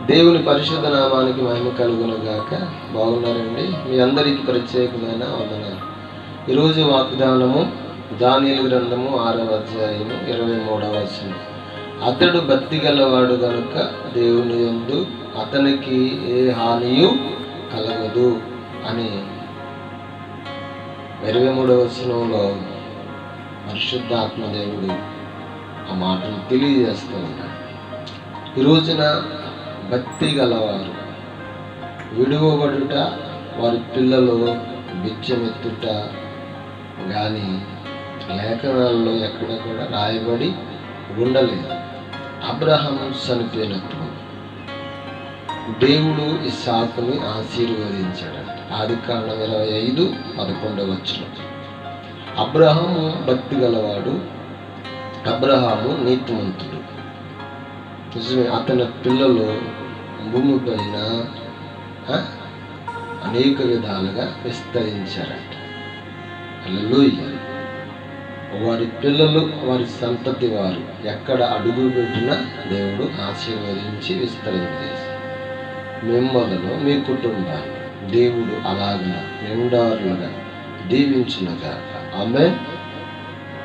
దేవుని పరిశుద్ధ నామానికి మహిమ కలుగునుగాక. బాగున్నారండి? మీ అందరికీ ప్రత్యేకమైన వందనాలు. ఈరోజు వాగ్దానము దానియేలు గ్రంథము 6వ అధ్యాయము 23వ వచనం. అతడు భక్తి గలవాడు గనుక దేవుని యందు అతనికి ఏ హానియు కలగదు అని 23వ వచనంలో పరిశుద్ధాత్మ దేవుడు ఆ మాటలు తెలియజేస్తూ ఉన్నాడు. ఈ రోజున భక్తి గలవారు విడువబడుట, వారి పిల్లలు బిచ్చమెత్తుట కానీ లేఖనాల్లో ఎక్కడ కూడా రాయబడి ఉండలేదు. అబ్రహాము చనిపోయినప్పుడు దేవుడు ఇస్సాకుని ఆశీర్వదించాడంట. ఆదికాండం 25:11 వచనం. అబ్రహాము భక్తి గలవాడు, అబ్రహాము నీతిమంతుడు. నిజమే, అతని పిల్లలు భూమి పైన అనేక విధాలుగా విస్తరించారంట. హల్లెలూయా. వారి పిల్లలు, వారి సంతతి వారు ఎక్కడ అడుగు పెట్టినా దేవుడు ఆశీర్వదించి విస్తరించేసి మిమ్మల్ని, మీ కుటుంబాన్ని దేవుడు అలాగా నిండారులుగా దీవించునుగాక. ఆమేన్.